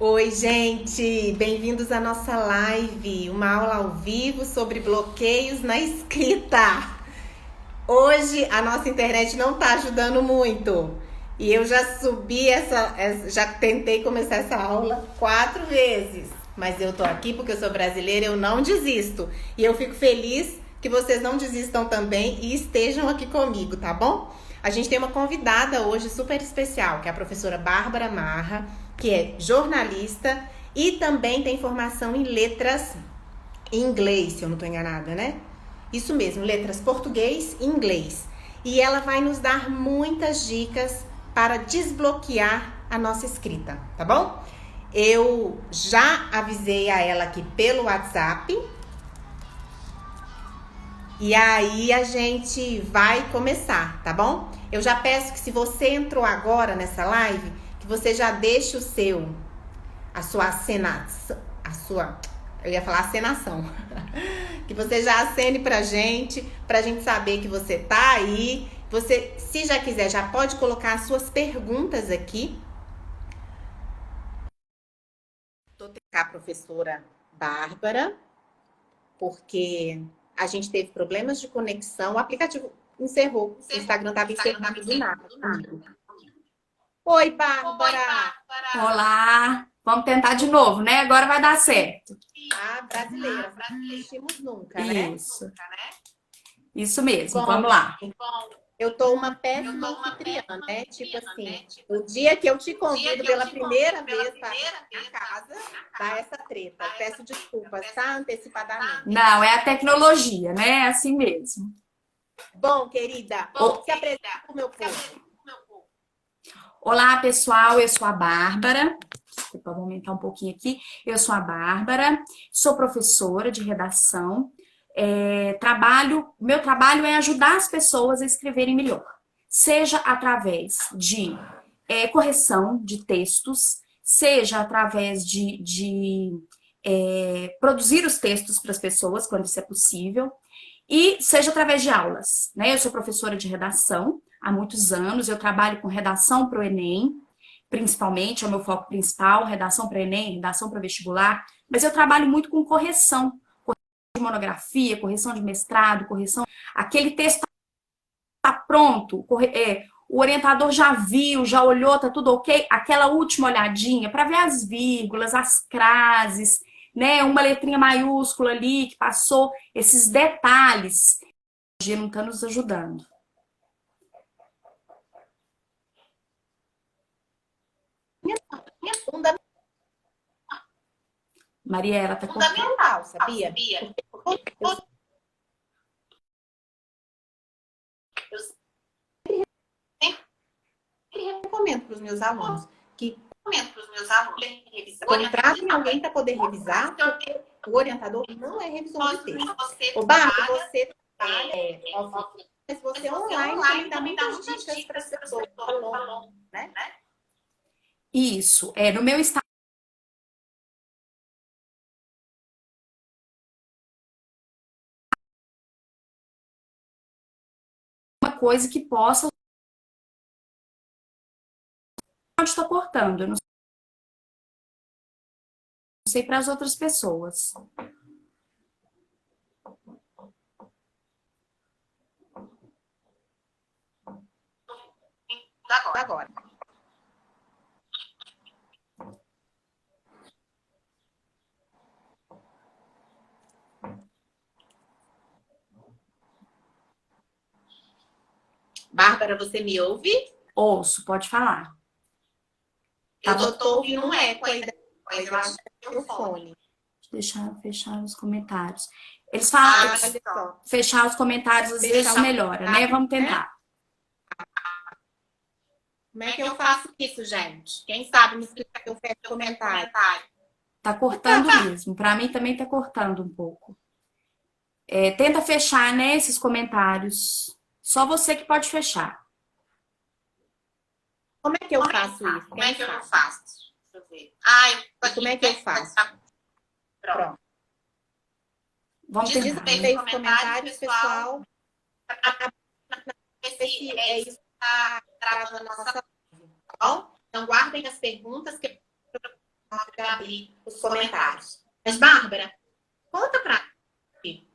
Oi, gente! Bem-vindos à nossa live, uma aula ao vivo sobre bloqueios na escrita. Hoje a nossa internet não tá ajudando muito e eu já subi já tentei começar essa aula 4 vezes, mas eu tô aqui porque eu sou brasileira, eu não desisto e eu fico feliz que vocês não desistam também e estejam aqui comigo, tá bom? A gente tem uma convidada hoje super especial, que é a professora Bárbara Marra, que é jornalista e também tem formação em letras em inglês, se eu não estou enganada, né? Isso mesmo, letras português e inglês. E ela vai nos dar muitas dicas para desbloquear a nossa escrita, tá bom? Eu já avisei a ela aqui pelo WhatsApp. E aí a gente vai começar, tá bom? Eu já peço que se você entrou agora nessa live, que você já deixe a sua acenação, eu ia falar acenação, que você já acene pra gente saber que você tá aí. Você, se já quiser, já pode colocar as suas perguntas aqui. Tô tendo a professora Bárbara, porque a gente teve problemas de conexão, o aplicativo encerrou, o Instagram tava encerrando do nada comigo. Oi, Bárbara! Olá, vamos tentar de novo, né? Agora vai dar certo. Ah, brasileira, não desistimos nunca, né? Isso mesmo, Bom, vamos lá. eu tô uma péssima anfitriã, né? Tipo assim, o dia que eu te convido pela primeira vez para minha casa, dá essa treta. Peço desculpas, tá? Antecipadamente. Não, é a tecnologia, né? É assim mesmo. Bom, querida, O- se apresenta pro meu povo. Olá, pessoal, eu sou a Bárbara. Desculpa, vou aumentar um pouquinho aqui. Eu sou a Bárbara, sou professora de redação. Meu trabalho é ajudar as pessoas a escreverem melhor, seja através de correção de textos, seja através de produzir os textos para as pessoas, quando isso é possível, e seja através de aulas, né? Eu sou professora de redação há muitos anos, eu trabalho com redação para o Enem, principalmente, é o meu foco principal, redação para Enem, redação para vestibular, mas eu trabalho muito com correção de monografia, correção de mestrado, correção. Aquele texto está pronto, o orientador já viu, já olhou, tá tudo ok? Aquela última olhadinha para ver as vírgulas, as crases, né? Uma letrinha maiúscula ali que passou, esses detalhes. A tecnologia não está nos ajudando. Fundamental, Mariela, tá cortando. sabia? Eu sempre recomendo para os meus alunos que contratem alguém para poder revisar, porque o orientador não é revisor de texto. Ô, Bárbara, você trabalha offline, mas você online também dá muitas dicas para seus alunos, né? Isso, no meu estado, uma coisa que possa estar cortando, eu não sei para as outras pessoas. Agora. Bárbara, você me ouve? Ouço, pode falar. Eu tô ouvindo um eco aí, mas eu acho que é o fone. Deixa eu fechar os comentários. Eles falam Olha só. fechar os comentários às vezes melhora, né? Vamos tentar. Como é que eu faço isso, gente? Quem sabe me explica que eu fecho o comentário. Tá cortando mesmo. Para mim também tá cortando um pouco. Tenta fechar, né, esses comentários. Só você que pode fechar. Como é que eu faço isso? Como é que eu Quem sabe? faço? Deixa eu ver. Ai, Como é que eu faço? Pronto. Vamos Diz tentar. aí os comentários, pessoal. Se é isso que está travando a nossa live, tá bom? Então guardem as perguntas que abrir os comentários. Mas, Bárbara, conta pra mim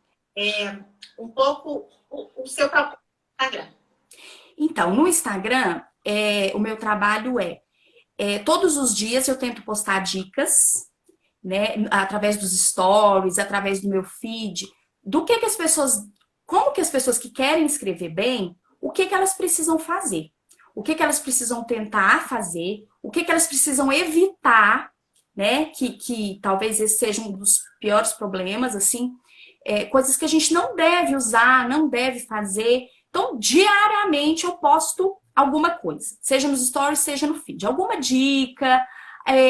um pouco o seu propósito no Instagram. Então, no Instagram, o meu trabalho todos os dias eu tento postar dicas, né, através dos stories, através do meu feed, do que as pessoas, como que as pessoas que querem escrever bem, o que elas precisam fazer, o que elas precisam tentar fazer, o que elas precisam evitar, né, que talvez esse seja um dos piores problemas, assim, coisas que a gente não deve usar, não deve fazer. Então, diariamente eu posto alguma coisa, seja nos stories, seja no feed, alguma dica,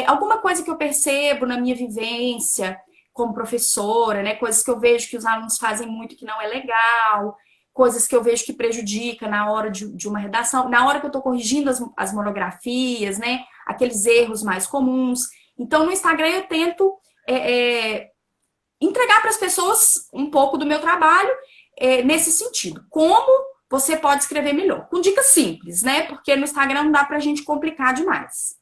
alguma coisa que eu percebo na minha vivência como professora, né? Coisas que eu vejo que os alunos fazem muito que não é legal, coisas que eu vejo que prejudica na hora de uma redação, na hora que eu estou corrigindo as monografias, né? Aqueles erros mais comuns. Então, no Instagram eu tento entregar para as pessoas um pouco do meu trabalho nesse sentido. Como você pode escrever melhor? Com dicas simples, né? Porque no Instagram não dá pra gente complicar demais.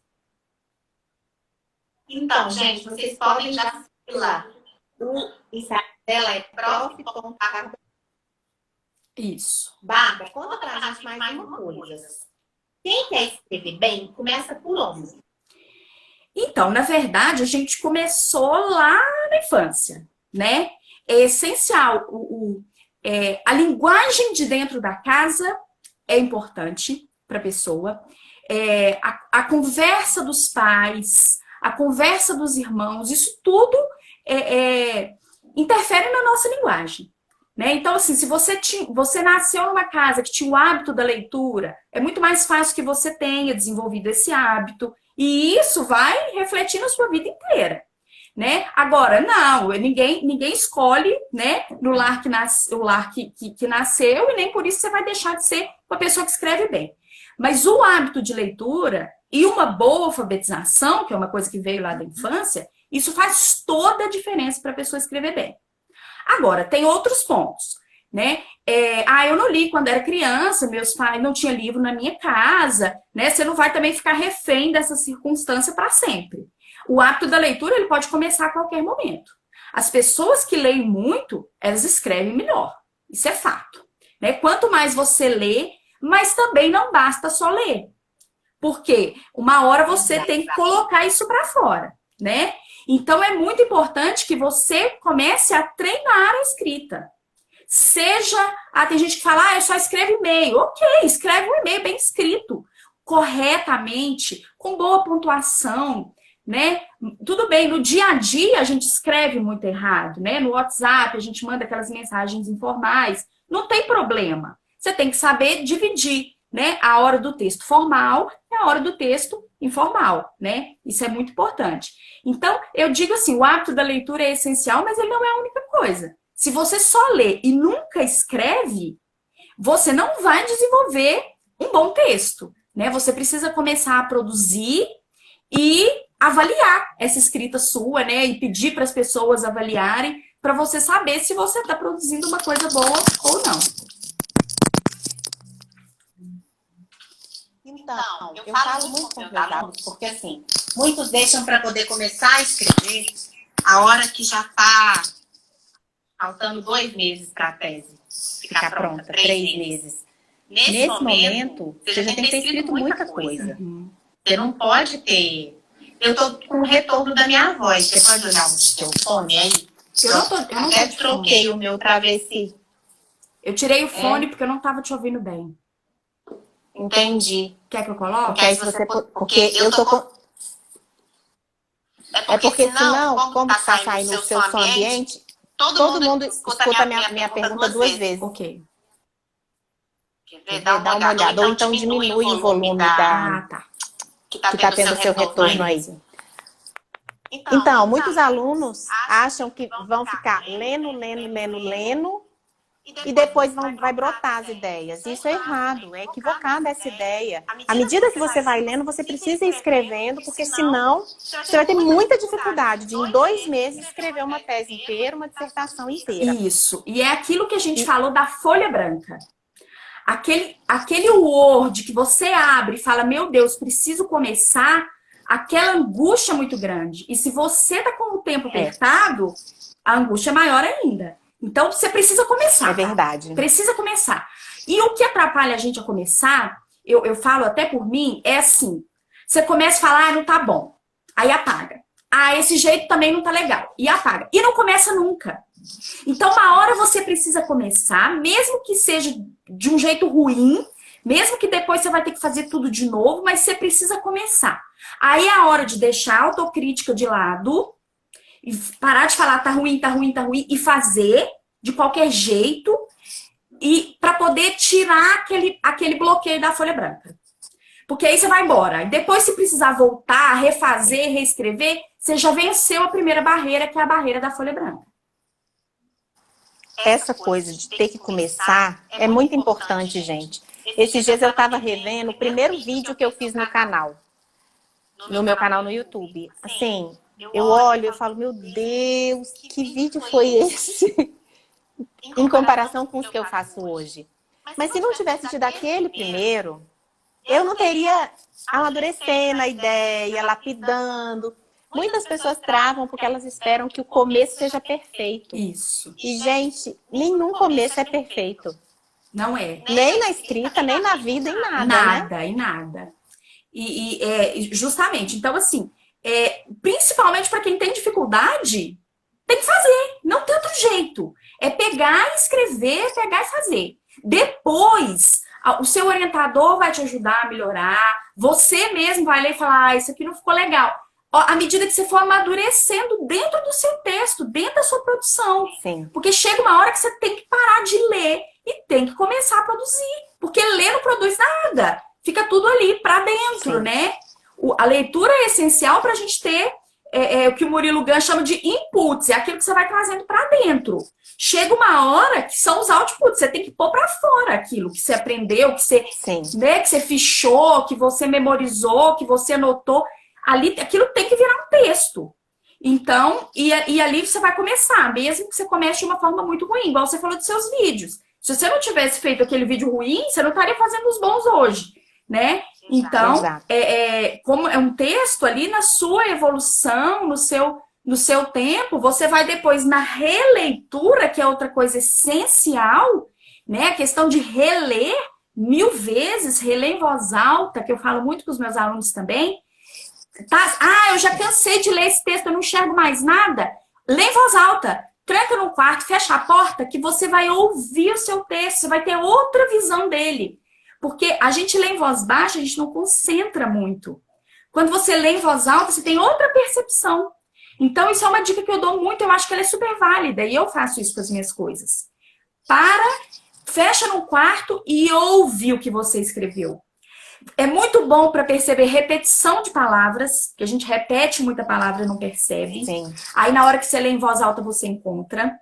Então, gente, vocês podem já seguir lá. O Instagram dela é prof.bárbara. Isso. Bárbara, conta pra gente mais uma coisa. Quem quer escrever bem, começa por onde? Então, na verdade, a gente começou lá na infância, né? É essencial. A linguagem de dentro da casa é importante para a pessoa. A conversa dos pais, a conversa dos irmãos, isso tudo interfere na nossa linguagem. Né? Então, assim, se você nasceu numa casa que tinha o hábito da leitura, é muito mais fácil que você tenha desenvolvido esse hábito, e isso vai refletir na sua vida inteira. Né? Agora, não, ninguém escolhe, né, no lar que nasceu, e nem por isso você vai deixar de ser uma pessoa que escreve bem. Mas o hábito de leitura e uma boa alfabetização, que é uma coisa que veio lá da infância, isso faz toda a diferença para a pessoa escrever bem. Agora, tem outros pontos, né? Eu não li quando era criança, meus pais não tinham livro na minha casa, né? Você não vai também ficar refém dessa circunstância para sempre. O hábito da leitura, ele pode começar a qualquer momento. As pessoas que leem muito, elas escrevem melhor. Isso é fato. Né? Quanto mais você lê, mas também não basta só ler. Porque uma hora você tem que colocar isso para fora, né? Então, é muito importante que você comece a treinar a escrita. Tem gente que fala, eu só escrevo e-mail. Ok, escreve um e-mail bem escrito, corretamente, com boa pontuação, né? Tudo bem, no dia a dia a gente escreve muito errado, né? No WhatsApp a gente manda aquelas mensagens informais, não tem problema. Você tem que saber dividir, né? A hora do texto formal e a hora do texto informal, né? Isso é muito importante. Então, eu digo assim, o hábito da leitura é essencial, mas ele não é a única coisa. Se você só lê e nunca escreve, você não vai desenvolver um bom texto, né? Você precisa começar a produzir e avaliar essa escrita sua, né? E pedir para as pessoas avaliarem para você saber se você está produzindo uma coisa boa ou não. Então, eu falo muito com os meus alunos, porque assim, muitos deixam para poder começar a escrever a hora que já está faltando 2 meses para a tese ficar pronta, 3 meses. Nesse momento, você já tem que ter escrito muita coisa. Você não pode ter... Eu tô com o retorno da minha voz. Você pode olhar o seu fone aí? Eu até troquei o meu para ver se... Eu tirei o fone porque eu não estava te ouvindo bem. Entendi. Quer que eu coloque? Porque aí você... Porque eu tô com... porque senão, como tá saindo o seu som ambiente, todo mundo escuta a minha pergunta 2 vezes. Ok. Dá uma olhada. Ou então diminui o volume que tá tendo o seu retorno aí. Então, muitos alunos acham que vão ficar lendo, e depois vai brotar as ideias. Isso é errado, é equivocada essa ideia. À medida que você vai lendo, você precisa ir escrevendo, porque senão você vai ter muita dificuldade de em 2 meses escrever uma tese inteira, uma dissertação inteira. Isso, e é aquilo que a gente falou da folha branca. Aquele Word que você abre e fala, meu Deus, preciso começar, aquela angústia muito grande. E se você tá com o tempo apertado, a angústia é maior ainda. Então, você precisa começar. É verdade. Precisa começar. E o que atrapalha a gente a começar, eu falo até por mim, é assim. Você começa a falar, não tá bom. Aí apaga. Esse jeito também não tá legal. E apaga. E não começa nunca. Então, uma hora você precisa começar, mesmo que seja de um jeito ruim, mesmo que depois você vai ter que fazer tudo de novo, mas você precisa começar. Aí é a hora de deixar a autocrítica de lado e parar de falar tá ruim, tá ruim, tá ruim e fazer de qualquer jeito e para poder tirar aquele bloqueio da folha branca. Porque aí você vai embora. E depois, se precisar voltar, refazer, reescrever, você já venceu a primeira barreira, que é a barreira da folha branca. Essa coisa de ter que começar é muito importante, gente. Esses dias eu estava revendo o primeiro vídeo que eu fiz no canal. No meu canal no YouTube. Assim, eu olho e falo, meu Deus, que vídeo foi esse? Em comparação com os que eu faço hoje. Mas se não tivesse tido aquele primeiro, eu não teria amadurecendo a ideia, lapidando. Muitas pessoas travam porque elas esperam que o começo seja perfeito. Isso. E, gente, nenhum começo é perfeito. Não é. Nem na escrita, nem na vida, em nada, Nada, né? em nada. Justamente, então assim, principalmente para quem tem dificuldade, tem que fazer, não tem outro jeito. É pegar e escrever, pegar e fazer. Depois, o seu orientador vai te ajudar a melhorar, você mesmo vai ler e falar, isso aqui não ficou legal. À medida que você for amadurecendo dentro do seu texto, dentro da sua produção. Sim. Porque chega uma hora que você tem que parar de ler e tem que começar a produzir. Porque ler não produz nada. Fica tudo ali para dentro, Sim. né? A leitura é essencial para a gente ter o que o Murilo Gun chama de inputs. É aquilo que você vai trazendo para dentro. Chega uma hora que são os outputs. Você tem que pôr para fora aquilo que você aprendeu, que você, né, que você fichou, que você memorizou, que você anotou. Ali, aquilo tem que virar um texto. Então, e ali você vai começar, mesmo que você comece de uma forma muito ruim, igual você falou dos seus vídeos. Se você não tivesse feito aquele vídeo ruim, você não estaria fazendo os bons hoje, né? Então, como é um texto ali na sua evolução, no seu tempo, você vai depois na releitura, que é outra coisa essencial, né? A questão de reler 1000 vezes, reler em voz alta, que eu falo muito com os meus alunos também. Tá? Eu já cansei de ler esse texto, eu não enxergo mais nada. Lê em voz alta, tranca no quarto, fecha a porta, que você vai ouvir o seu texto, você vai ter outra visão dele. Porque a gente lê em voz baixa, a gente não concentra muito. Quando você lê em voz alta, você tem outra percepção. Então, isso é uma dica que eu dou muito, eu acho que ela é super válida, e eu faço isso com as minhas coisas. Fecha no quarto e ouve o que você escreveu. É muito bom para perceber repetição de palavras, que a gente repete muita palavra e não percebe. Sim. Aí na hora que você lê em voz alta você encontra.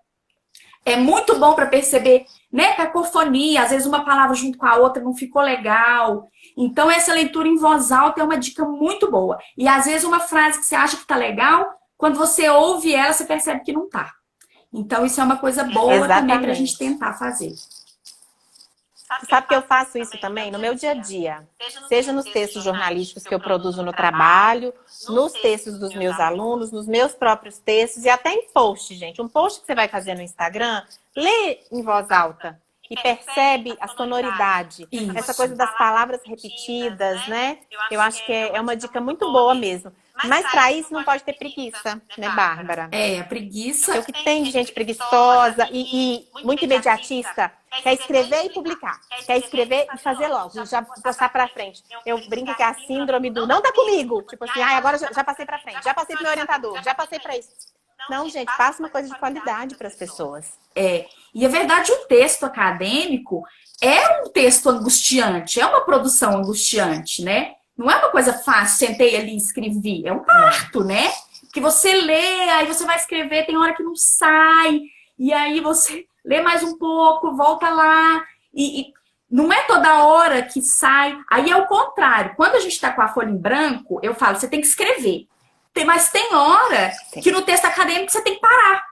É muito bom para perceber, né, cacofonia, às vezes uma palavra junto com a outra não ficou legal. Então essa leitura em voz alta é uma dica muito boa. E às vezes uma frase que você acha que tá legal, quando você ouve ela, você percebe que não tá. Então isso é uma coisa boa também pra gente tentar fazer. Sabe que eu faço isso também no meu dia a dia? Seja nos textos jornalísticos que eu produzo no trabalho, nos textos dos meus alunos, nos meus próprios textos e até em post, gente. Um post que você vai fazer no Instagram, lê em voz alta e percebe a sonoridade. Isso. Essa coisa das palavras repetidas, né? Eu acho que é uma dica muito boa mesmo. Mas para isso não pode ter preguiça, né, Bárbara? A preguiça... Porque o que tem de gente preguiçosa e muito imediatista quer escrever e publicar. Quer escrever e fazer logo, já passar pra frente. Eu brinco que é a síndrome do não tá comigo. Tipo assim, agora já passei pra frente, já passei pro meu orientador, já passei pra isso. Não, gente, passa uma coisa de qualidade para as pessoas. E a verdade, o texto acadêmico é um texto angustiante, é uma produção angustiante, né? Não é uma coisa fácil, sentei ali e escrevi. É um parto, né? Que você lê, aí você vai escrever, tem hora que não sai, e aí você lê mais um pouco, volta lá, e não é toda hora que sai. Aí é o contrário. Quando a gente tá com a folha em branco, eu falo, você tem que escrever. Mas tem hora que no texto acadêmico você tem que parar.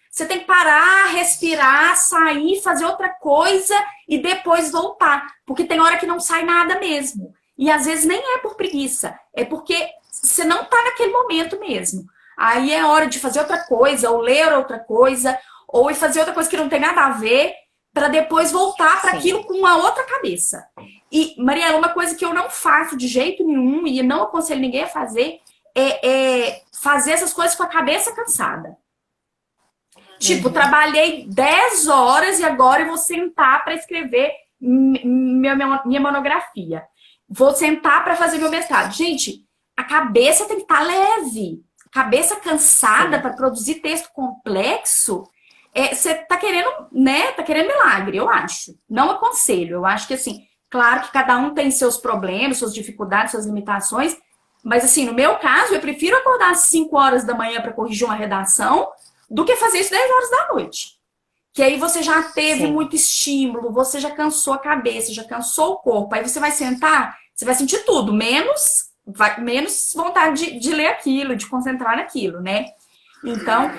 Você tem que parar, respirar, sair, fazer outra coisa e depois voltar. Porque tem hora que não sai nada mesmo. E às vezes nem é por preguiça, é porque você não tá naquele momento mesmo. Aí é hora de fazer outra coisa, ou ler outra coisa, ou ir fazer outra coisa que não tem nada a ver, para depois voltar para aquilo com uma outra cabeça. E, Mariela, uma coisa que eu não faço de jeito nenhum, e não aconselho ninguém a fazer, é fazer essas coisas com a cabeça cansada. Tipo, trabalhei 10 horas e agora eu vou sentar para escrever minha monografia. Vou sentar para fazer meu mestrado. Gente, a cabeça tem que estar leve. Cabeça cansada para produzir texto complexo, você tá querendo, né? Tá querendo milagre, eu acho. Não aconselho. Eu acho que, assim, claro que cada um tem seus problemas, suas dificuldades, suas limitações, mas, assim, no meu caso, eu prefiro acordar às 5 horas da manhã para corrigir uma redação do que fazer isso 10 horas da noite. Que aí você já teve muito estímulo, você já cansou a cabeça, já cansou o corpo. Aí você vai sentar, você vai sentir tudo, menos vontade de ler aquilo, de concentrar naquilo, né? Então,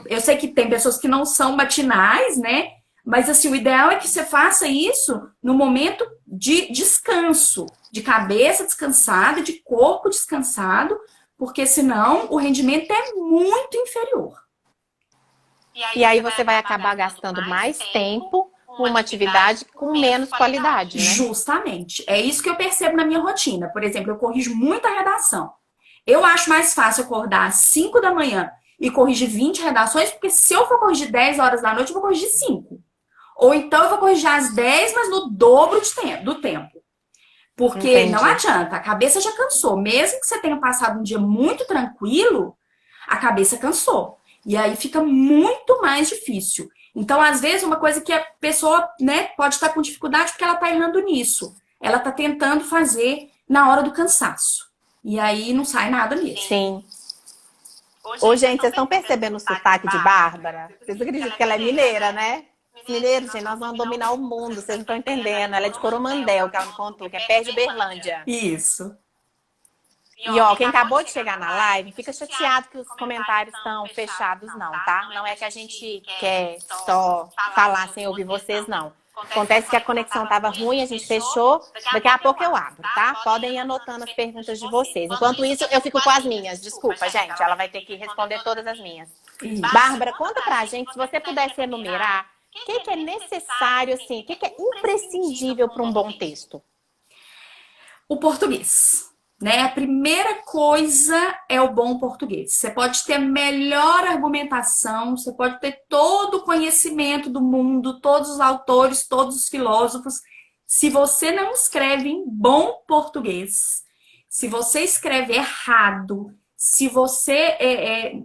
eu sei que tem pessoas que não são matinais, né? Mas, assim, o ideal é que você faça isso no momento de descanso, de cabeça descansada, de corpo descansado, porque senão o rendimento é muito inferior. E aí você vai acabar gastando mais tempo com uma atividade com menos qualidade, né? Justamente. É isso que eu percebo na minha rotina. Por exemplo, eu corrijo muita redação. Eu acho mais fácil acordar às 5 da manhã e corrigir 20 redações, porque se eu for corrigir 10 horas da noite, eu vou corrigir 5. Ou então eu vou corrigir às 10, mas no dobro do tempo. Porque não adianta, a cabeça já cansou. Mesmo que você tenha passado um dia muito tranquilo, a cabeça cansou. E aí fica muito mais difícil. Então, às vezes, uma coisa que a pessoa, né, pode estar com dificuldade porque ela está errando nisso. Ela está tentando fazer na hora do cansaço. E aí não sai nada mesmo. Sim. Ô, gente, vocês estão percebendo o sotaque de Bárbara? Vocês acreditam que ela é mineira, né? Mineiros, gente, nós vamos dominar o mundo, vocês não estão entendendo. Ela é de Coromandel, que ela me contou, que é perto de Berlândia. Isso. E, ó, quem acabou de chegar na live, fica chateado que os comentários estão fechados, não, tá? Não é que a gente quer só falar sem ouvir vocês, não. Acontece que a conexão estava ruim, a gente fechou. Daqui a pouco eu abro, tá? Podem ir anotando as perguntas de vocês. Enquanto isso, eu fico com as minhas. Desculpa, gente. Ela vai ter que responder todas as minhas. Bárbara, conta pra gente, se você pudesse enumerar, o que é necessário, assim, o que é imprescindível para um bom texto? O português. Né? A primeira coisa é o bom português. Você pode ter a melhor argumentação, você pode ter todo o conhecimento do mundo, todos os autores, todos os filósofos. Se você não escreve em bom português, se você escreve errado, se você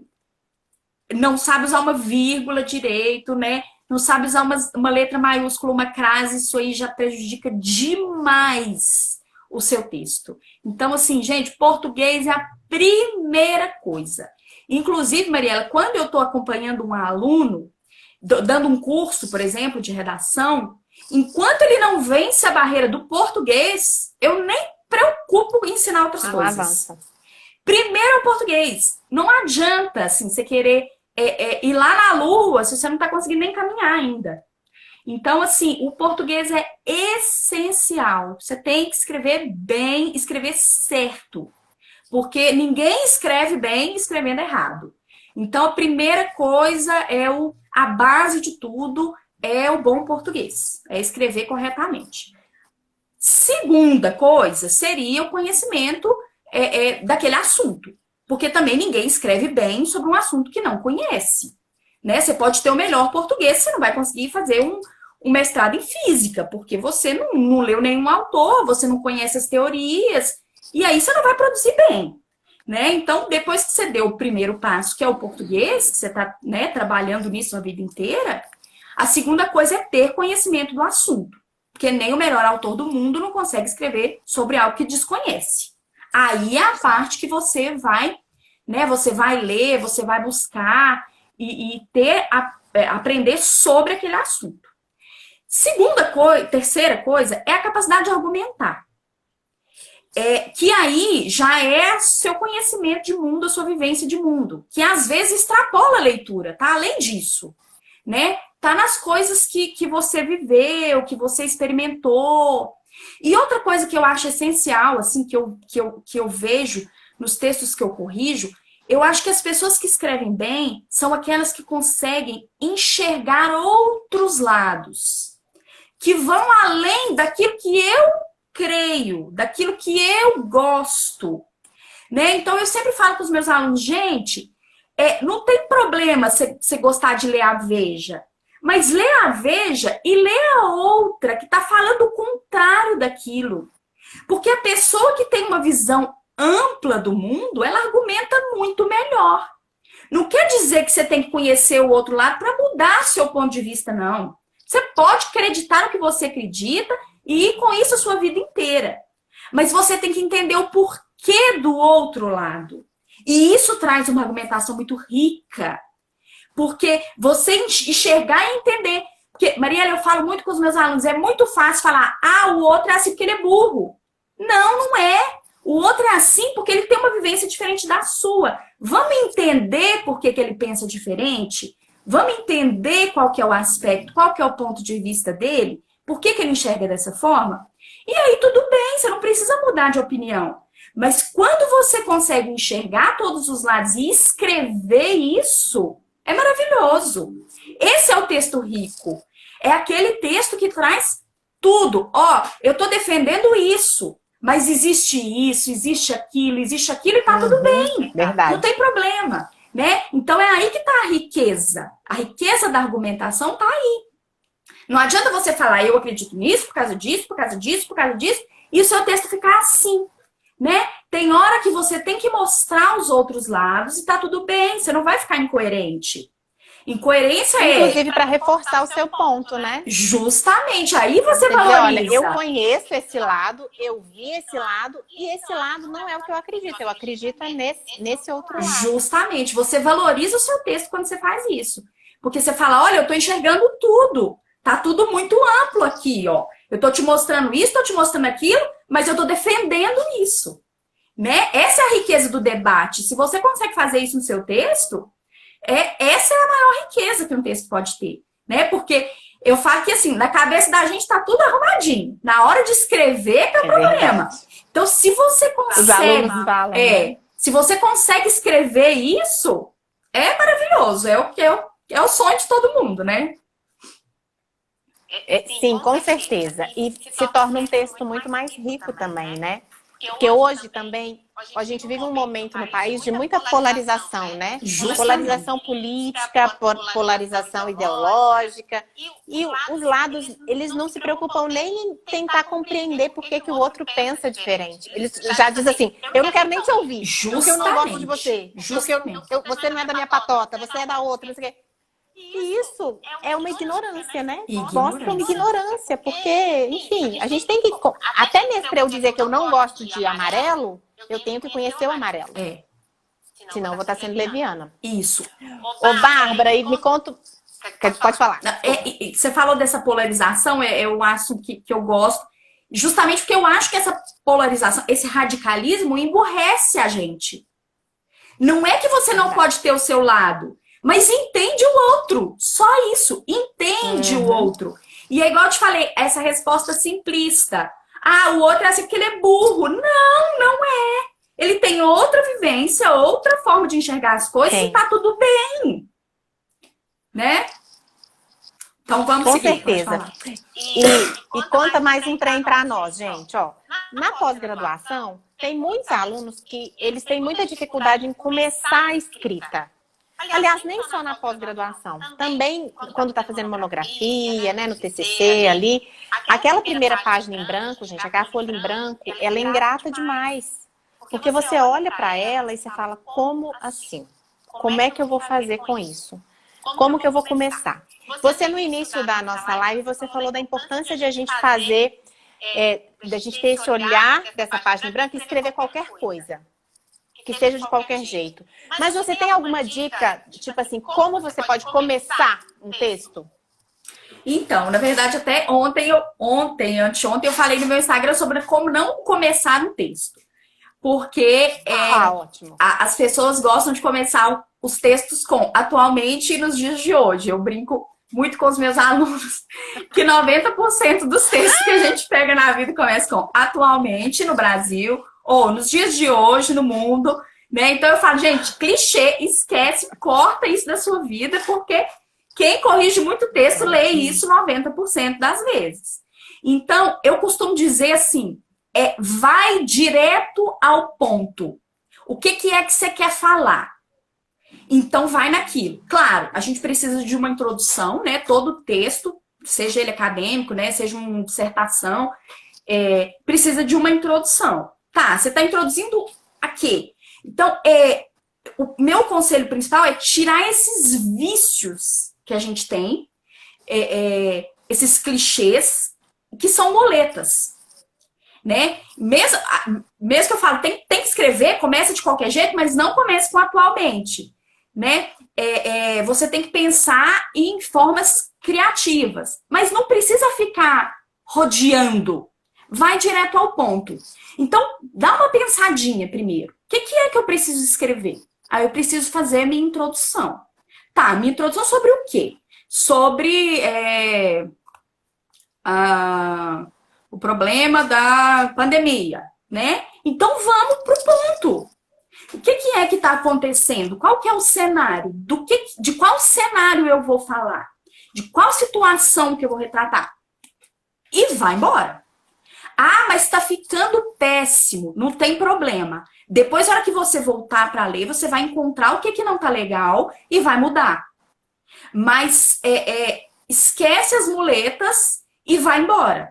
não sabe usar uma vírgula direito, né? Não sabe usar uma letra maiúscula, uma crase, isso aí já prejudica demais o seu texto. Então, assim, gente, português é a primeira coisa. Inclusive, Mariela, quando eu estou acompanhando um aluno, dando um curso, por exemplo, de redação, enquanto ele não vence a barreira do português, eu nem preocupo em ensinar outras coisas. Avança. Primeiro é o português. Não adianta, assim, você querer ir lá na lua se você não está conseguindo nem caminhar ainda. Então, assim, o português é essencial. Você tem que escrever bem, escrever certo. Porque ninguém escreve bem escrevendo errado. Então, a primeira coisa a base de tudo é o bom português. É escrever corretamente. Segunda coisa seria o conhecimento daquele assunto. Porque também ninguém escreve bem sobre um assunto que não conhece. Né? Você pode ter o melhor português, você não vai conseguir fazer um mestrado em física, porque você não leu nenhum autor, você não conhece as teorias, e aí você não vai produzir bem. Né? Então, depois que você deu o primeiro passo, que é o português, que você está, né, trabalhando nisso a vida inteira, a segunda coisa é ter conhecimento do assunto. Porque nem o melhor autor do mundo não consegue escrever sobre algo que desconhece. Aí é a parte que você vai, né, você vai ler, você vai buscar e aprender sobre aquele assunto. Terceira coisa é a capacidade de argumentar. Que aí já é seu conhecimento de mundo, a sua vivência de mundo, que às vezes extrapola a leitura, tá? Além disso, né? Tá nas coisas que você viveu, que você experimentou. E outra coisa que eu acho essencial, assim, que eu vejo nos textos que eu corrijo, eu acho que as pessoas que escrevem bem são aquelas que conseguem enxergar outros lados, que vão além daquilo que eu creio, daquilo que eu gosto, né? Então, eu sempre falo com os meus alunos, gente, não tem problema você gostar de ler a Veja, mas lê a Veja e lê a outra que está falando o contrário daquilo. Porque a pessoa que tem uma visão ampla do mundo, ela argumenta muito melhor. Não quer dizer que você tem que conhecer o outro lado para mudar seu ponto de vista, não. Você pode acreditar no que você acredita e ir com isso a sua vida inteira. Mas você tem que entender o porquê do outro lado. E isso traz uma argumentação muito rica. Porque você enxergar e entender. Porque, Mariela, eu falo muito com os meus alunos, é muito fácil falar, o outro é assim porque ele é burro. Não, não é. O outro é assim porque ele tem uma vivência diferente da sua. Vamos entender por que ele pensa diferente? Vamos entender qual que é o aspecto, qual que é o ponto de vista dele? Por que ele enxerga dessa forma? E aí tudo bem, você não precisa mudar de opinião. Mas quando você consegue enxergar todos os lados e escrever isso, é maravilhoso. Esse é o texto rico. É aquele texto que traz tudo. Eu tô defendendo isso, mas existe isso, existe aquilo e tá tudo bem. Verdade. Não tem problema, né? Então é aí que tá a riqueza. A riqueza da argumentação tá aí. Não adianta você falar, eu acredito nisso, por causa disso, por causa disso, por causa disso, e o seu texto ficar assim, né? Tem hora que você tem que mostrar os outros lados e tá tudo bem, você não vai ficar incoerente. Incoerência inclusive para reforçar o seu ponto, né? Justamente, aí você valoriza. valoriza. Olha, eu conheço esse lado, eu vi esse lado, e esse lado não é o que eu acredito. Eu acredito nesse outro lado. Justamente, você valoriza o seu texto quando você faz isso. Porque você fala, olha, eu tô enxergando tudo. Tá tudo muito amplo aqui, ó. Eu tô te mostrando isso, tô te mostrando aquilo, mas eu tô defendendo isso. Né? Essa é a riqueza do debate. Se você consegue fazer isso no seu texto, essa é a maior riqueza que um texto pode ter, né? Porque eu falo que assim, na cabeça da gente tá tudo arrumadinho. Na hora de escrever que é o problema. Verdade. Então, se você consegue, falam, né? Se você consegue escrever isso, é maravilhoso. É o sonho de todo mundo, né? Sim, com certeza. E se torna um texto muito mais rico também, né? Porque hoje também a gente vive um momento no país de muita polarização, né? Justamente. Polarização política, polarização ideológica. E os lados, eles não se preocupam nem em tentar compreender por que o outro pensa diferente. Eles já dizem assim, eu não quero nem te ouvir, porque eu não gosto de você. Porque você não é da minha patota, você é da outra, não sei o quê. E isso é uma ignorância, né? Mostra uma ignorância, porque, enfim, a gente tem que... Até mesmo para eu dizer que eu não gosto de amarelo, eu tenho que conhecer o amarelo. Senão eu vou estar sendo leviana. Isso. Ô, Bárbara, e me conta... Pode falar. Você falou dessa polarização, é um assunto que eu gosto, justamente porque eu acho que essa polarização, esse radicalismo emburrece a gente. Não é que você não pode ter o seu lado, mas entende o outro, só isso, entende o outro. E é igual eu te falei, essa resposta simplista. O outro é assim porque ele é burro. Não, não é. Ele tem outra vivência, outra forma de enxergar as coisas e tá tudo bem. Né? Então vamos seguir. Com certeza. E conta mais um trem para nós, gente. Ó, na pós-graduação, tem muitos alunos que eles têm muita dificuldade em começar a escrita. Aliás, nem só na pós-graduação. Também, quando está fazendo monografia, né, no TCC ali, aquela primeira página em branco, gente, aquela folha em branco, ela é ingrata demais. Porque você olha para ela e você fala, como assim? Como é que eu vou fazer com isso? Como que eu vou começar? Você, no início da nossa live, você falou da importância de a gente fazer, da gente ter esse olhar dessa página em branco e escrever qualquer coisa. Que seja de qualquer jeito. Mas você tem alguma dica, tipo assim, como você pode começar um texto? Então, na verdade, até anteontem, eu falei no meu Instagram sobre como não começar um texto. Porque ótimo. As pessoas gostam de começar os textos com atualmente e nos dias de hoje. Eu brinco muito com os meus alunos que 90% dos textos que a gente pega na vida começa com atualmente no Brasil, Ou nos dias de hoje, no mundo, né? Então eu falo, gente, clichê, esquece, corta isso da sua vida, porque quem corrige muito texto lê isso 90% das vezes. Então, eu costumo dizer assim, vai direto ao ponto. O que é que você quer falar? Então, vai naquilo. Claro, a gente precisa de uma introdução, né? Todo texto, seja ele acadêmico, né? Seja uma dissertação, precisa de uma introdução. Tá, você está introduzindo a quê? Então, o meu conselho principal é tirar esses vícios que a gente tem, esses clichês, que são muletas, né? Mesmo que eu falo, tem que escrever, começa de qualquer jeito, mas não comece com atualmente, né? Você tem que pensar em formas criativas, mas não precisa ficar rodeando, vai direto ao ponto. Então, dá uma pensadinha primeiro. O que é que eu preciso escrever? Aí eu preciso fazer a minha introdução. Tá, minha introdução sobre o quê? Sobre o problema da pandemia, né? Então vamos pro ponto. O que é que está acontecendo? Qual que é o cenário? De qual cenário eu vou falar? De qual situação que eu vou retratar? E vai embora. Ah, mas está ficando péssimo. Não tem problema. Depois, na hora que você voltar para ler, você vai encontrar o que não está legal e vai mudar. Mas esquece as muletas e vai embora.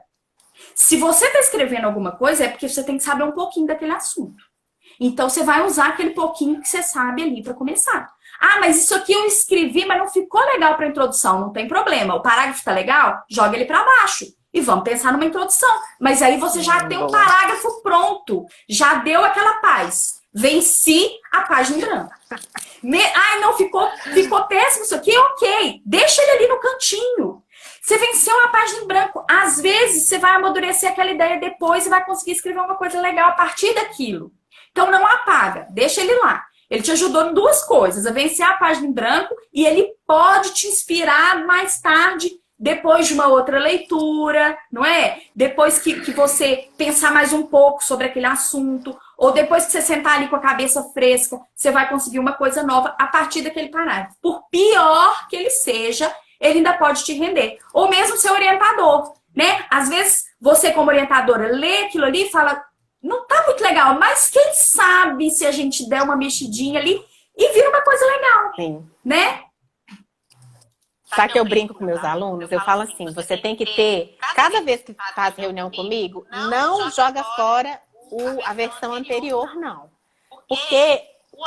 Se você está escrevendo alguma coisa, é porque você tem que saber um pouquinho daquele assunto. Então, você vai usar aquele pouquinho que você sabe ali para começar. Ah, mas isso aqui eu escrevi, mas não ficou legal para introdução. Não tem problema. O parágrafo está legal? Joga ele para baixo. E vamos pensar numa introdução. Mas aí você já tem um parágrafo pronto. Já deu aquela paz. Venci a página em branco. Ai, não, ficou péssimo isso aqui? Ok. Deixa ele ali no cantinho. Você venceu a página em branco. Às vezes, você vai amadurecer aquela ideia depois e vai conseguir escrever uma coisa legal a partir daquilo. Então, não apaga. Deixa ele lá. Ele te ajudou em duas coisas. A vencer a página em branco e ele pode te inspirar mais tarde, depois de uma outra leitura, não é? Depois que você pensar mais um pouco sobre aquele assunto, ou depois que você sentar ali com a cabeça fresca, você vai conseguir uma coisa nova a partir daquele parágrafo. Por pior que ele seja, ele ainda pode te render. Ou mesmo seu orientador, né? Às vezes, você como orientadora lê aquilo ali e fala, não tá muito legal, mas quem sabe se a gente der uma mexidinha ali e vira uma coisa legal, Sim. Né? Sabe que eu brinco com meus alunos? Eu falo assim, você tem que ter, cada vez que faz reunião comigo, não joga fora a versão anterior, não. Porque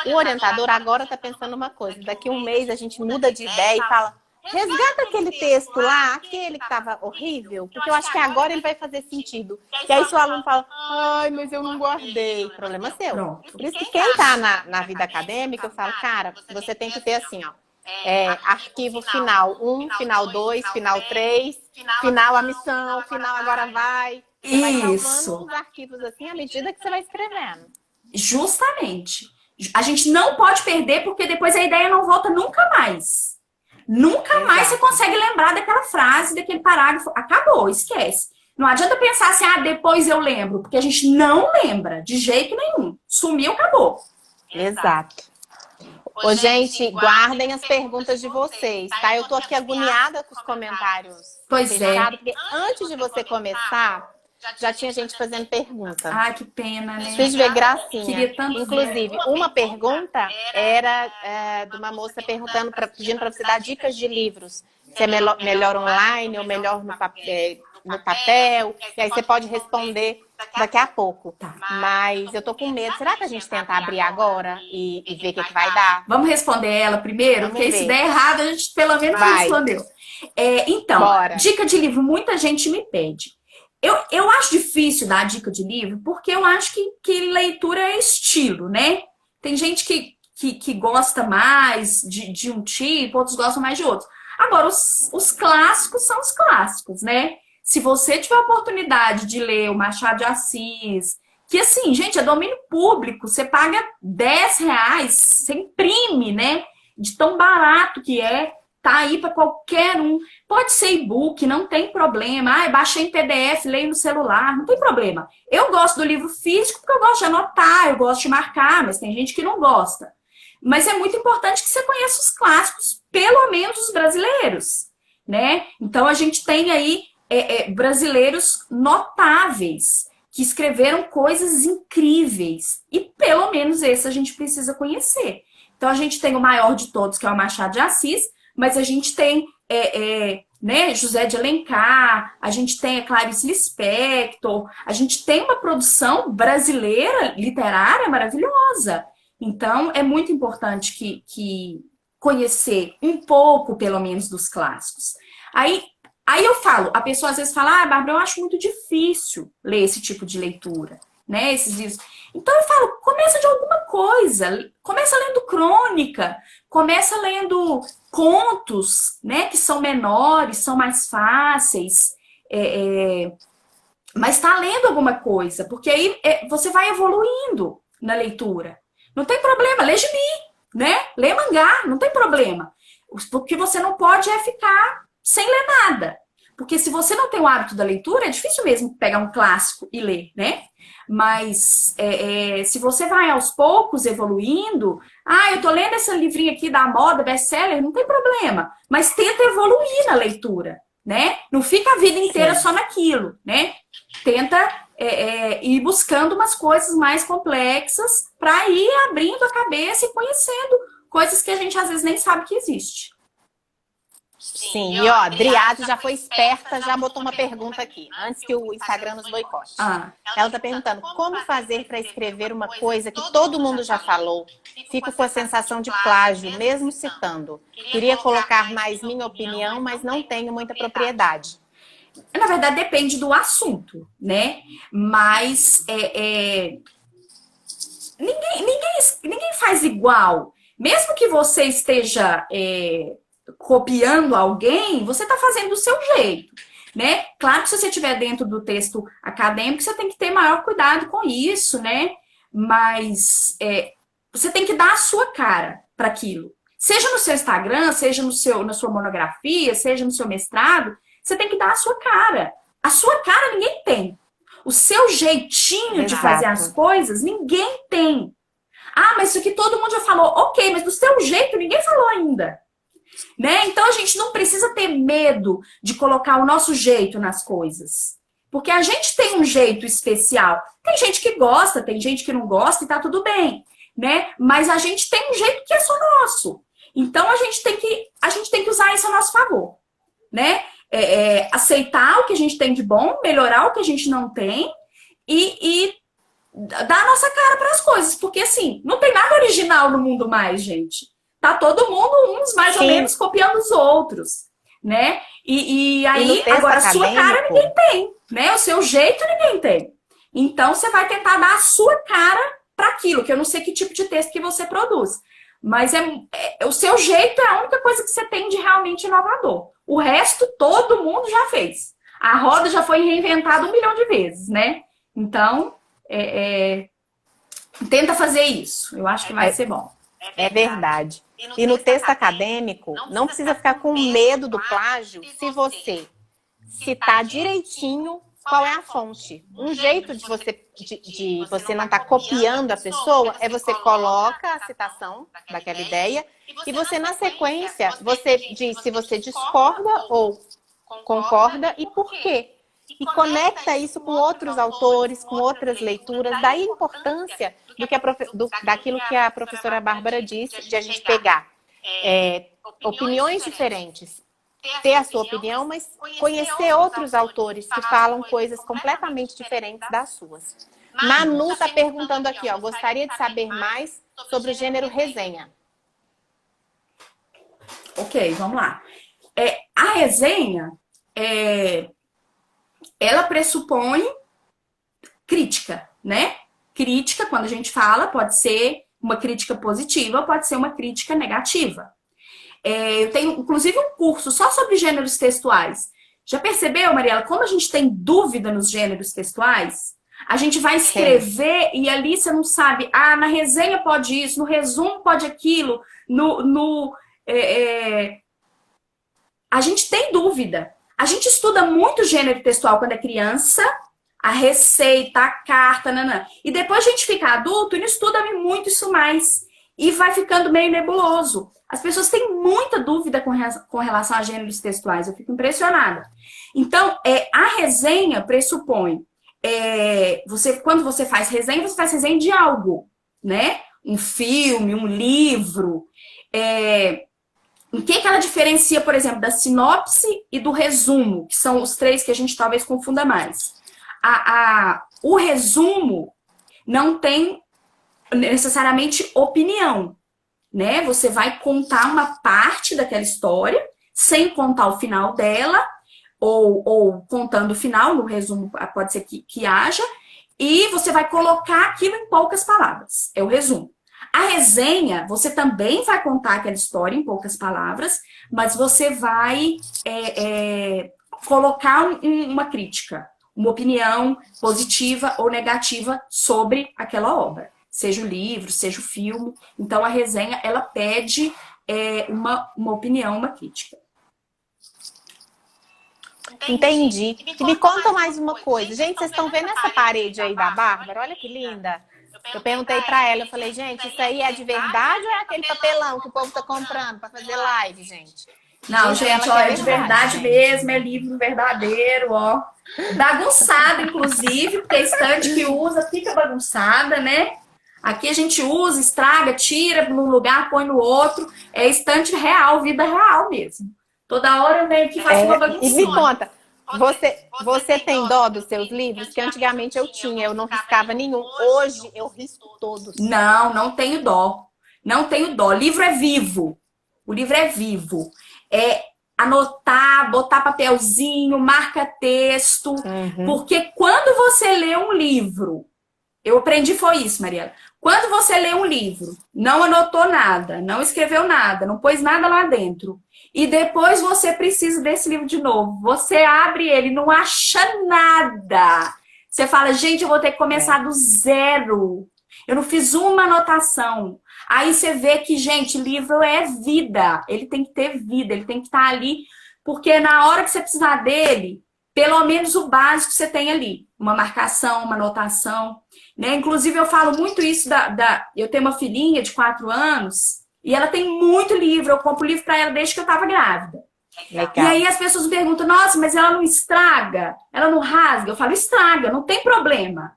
o orientador agora está pensando uma coisa, daqui a um mês a gente muda de ideia e fala, resgata aquele texto lá, aquele que estava horrível, porque eu acho que agora ele vai fazer sentido. E aí seu aluno fala, ai, mas eu não guardei. Problema seu. Pronto. Por isso que quem está na vida acadêmica, eu falo, cara, você tem que ter assim, ó. Arquivo final 1, final 2, final 3, final a missão, final agora vai. Você vai salvando os arquivos assim à medida que você vai escrevendo. Justamente. A gente não pode perder porque depois a ideia não volta nunca mais. Nunca mais você consegue lembrar daquela frase, daquele parágrafo. Acabou, esquece. Não adianta pensar assim, depois eu lembro, porque a gente não lembra de jeito nenhum. Sumiu, acabou. Exato. Ô, gente, guardem as perguntas de vocês, tá? Eu tô aqui agoniada com os comentários. Pois fechados, porque antes de você começar, já tinha gente fazendo pergunta. Ai, que pena, né? Preciso ver gracinha. Queria tanto Inclusive, uma pergunta era de uma moça perguntando, pedindo para você dar dicas de livros. Se é melhor online ou melhor no papel. E aí você pode responder daqui a pouco. Tá. Mas eu tô com medo. Será que a gente tenta abrir agora e ver o que vai dar? Vamos responder ela primeiro? Vamos porque ver. se der errado, a gente pelo menos Vai. respondeu. Então, Bora. dica de livro, muita gente me pede. Eu acho difícil dar dica de livro, porque eu acho que leitura é estilo, né? Tem gente que gosta mais de um tipo, outros gostam mais de outro. Agora, os clássicos são os clássicos, né? Se você tiver a oportunidade de ler o Machado de Assis, que assim, gente, é domínio público, você paga R$10, você imprime, né? De tão barato que é. tá aí para qualquer um. Pode ser e-book, não tem problema. Baixei em PDF, leio no celular, não tem problema. Eu gosto do livro físico porque eu gosto de anotar, eu gosto de marcar, mas tem gente que não gosta. Mas é muito importante que você conheça os clássicos, pelo menos os brasileiros, né? Então a gente tem aí brasileiros notáveis que escreveram coisas incríveis e pelo menos esse a gente precisa conhecer. Então a gente tem o maior de todos, que é o Machado de Assis, mas a gente tem né, José de Alencar, a gente tem a Clarice Lispector, a gente tem uma produção brasileira literária maravilhosa. Então é muito importante que conhecer um pouco, pelo menos, dos clássicos. Aí eu falo, a pessoa às vezes fala, Bárbara, eu acho muito difícil ler esse tipo de leitura, né? Esses livros. Então eu falo, começa de alguma coisa, começa lendo crônica, começa lendo contos, né? Que são menores, são mais fáceis, mas está lendo alguma coisa, porque aí você vai evoluindo na leitura. Não tem problema, lê gibi, né? Lê mangá, não tem problema. O que você não pode é ficar sem ler nada. Porque se você não tem o hábito da leitura, é difícil mesmo pegar um clássico e ler, né? Mas se você vai aos poucos evoluindo, eu tô lendo esse livrinho aqui da moda, best-seller, não tem problema. Mas tenta evoluir na leitura, né? Não fica a vida inteira só naquilo, né? Tenta ir buscando umas coisas mais complexas para ir abrindo a cabeça e conhecendo coisas que a gente às vezes nem sabe que existe. Sim, e ó, Adriado já foi esperta, já botou uma pergunta aqui, antes que o Instagram nos boicote. Ela tá perguntando, como fazer para escrever uma coisa que todo mundo já falou? Fico com a sensação de plágio, mesmo citando. Queria colocar mais minha opinião, mas não tenho muita propriedade. Na verdade, depende do assunto, né? Mas ninguém faz igual. Mesmo que você esteja copiando alguém, você está fazendo do seu jeito, né? Claro que se você estiver dentro do texto acadêmico, você tem que ter maior cuidado com isso, né? Mas você tem que dar a sua cara para aquilo. Seja no seu Instagram, seja na sua monografia, seja no seu mestrado, você tem que dar a sua cara. A sua cara ninguém tem. O seu jeitinho de fazer as coisas, ninguém tem. Mas isso aqui todo mundo já falou. Ok, mas do seu jeito ninguém falou ainda. Né? Então a gente não precisa ter medo de colocar o nosso jeito nas coisas. Porque a gente tem um jeito especial. Tem gente que gosta, tem gente que não gosta e tá tudo bem. Né? Mas a gente tem um jeito que é só nosso. Então a gente tem que usar isso a nosso favor. Né? Aceitar o que a gente tem de bom, melhorar o que a gente não tem e dar a nossa cara para as coisas. Porque assim, não tem nada original no mundo mais, gente. Tá todo mundo, uns mais ou menos, copiando os outros, né? E aí, agora, a sua cara ninguém tem, né? O seu jeito ninguém tem. Então, você vai tentar dar a sua cara para aquilo, que eu não sei que tipo de texto que você produz. Mas o seu jeito é a única coisa que você tem de realmente inovador. O resto, todo mundo já fez. A roda já foi reinventada 1 milhão de vezes, né? Então, tenta fazer isso. Eu acho que vai ser bom. É verdade. E no texto acadêmico, não precisa ficar com medo do plágio se você citar direitinho qual é a fonte. Um jeito de você não estar copiando a pessoa é você coloca a citação daquela ideia e você, na sequência, você diz se você discorda ou concorda e por quê. E conecta isso com outros autores, com outras leituras. Daí a importância daquilo que a professora Bárbara disse, de a gente pegar opiniões diferentes, ter a sua opinião, mas conhecer outros autores que falam coisas completamente diferentes das suas. Manu está perguntando aqui, gostaria de saber mais sobre o gênero resenha. Ok, vamos lá. A resenha, ela pressupõe crítica, né? Crítica, quando a gente fala, pode ser uma crítica positiva, pode ser uma crítica negativa. Eu tenho, inclusive, um curso só sobre gêneros textuais. Já percebeu, Mariela, como a gente tem dúvida nos gêneros textuais? A gente vai escrever e ali você não sabe, na resenha pode isso, no resumo pode aquilo, a gente tem dúvida. A gente estuda muito gênero textual quando é criança, a receita, a carta, nanã. E depois a gente fica adulto e não estuda muito isso mais. E vai ficando meio nebuloso. As pessoas têm muita dúvida com relação a gêneros textuais. Eu fico impressionada. Então, a resenha pressupõe... quando você faz resenha de algo, né? Um filme, um livro. Em que ela diferencia, por exemplo, da sinopse e do resumo, que são os três que a gente talvez confunda mais. O resumo não tem necessariamente opinião, né? Você vai contar uma parte daquela história, sem contar o final dela, ou contando o final, no resumo pode ser que haja, e você vai colocar aquilo em poucas palavras. É o resumo. A resenha, você também vai contar aquela história em poucas palavras, mas você vai colocar uma crítica, uma opinião positiva ou negativa sobre aquela obra. Seja o livro, seja o filme. Então, a resenha, ela pede uma opinião, uma crítica. Entendi. E me conta mais uma coisa. Gente, vocês estão vendo essa parede aí da Bárbara? Olha que linda. Eu perguntei pra ela, eu falei, gente, isso aí é de verdade ou é aquele papelão que o povo tá comprando pra fazer live, gente? Não, gente, ó, é de verdade mesmo, é livro verdadeiro, ó. Bagunçado, inclusive, porque a estante que usa fica bagunçada, né? Aqui a gente usa, estraga, tira num lugar, põe no outro. É estante real, vida real mesmo. Toda hora eu venho aqui e faço uma bagunça. E me conta, você tem dó dos seus livros? Que antigamente eu tinha, eu não riscava nenhum. Hoje eu risco todos. Não tenho dó. Não tenho dó. Livro é vivo. O livro é vivo. É anotar, botar papelzinho, marca texto. Porque quando você lê um livro, eu aprendi foi isso, Mariela. Quando você lê um livro, não anotou nada, não escreveu nada, não pôs nada lá dentro, e depois você precisa desse livro de novo, você abre ele, não acha nada. Você fala, gente, eu vou ter que começar do zero. Eu não fiz uma anotação. Aí você vê que, gente, livro é vida. Ele tem que ter vida, ele tem que estar ali, porque na hora que você precisar dele, pelo menos o básico você tem ali. Uma marcação, uma anotação. Né? Inclusive, eu falo muito isso eu tenho uma filhinha de 4 anos e ela tem muito livro. Eu compro livro para ela desde que eu estava grávida. Legal. E aí as pessoas me perguntam, nossa, mas ela não estraga? Ela não rasga? Eu falo, estraga, não tem problema.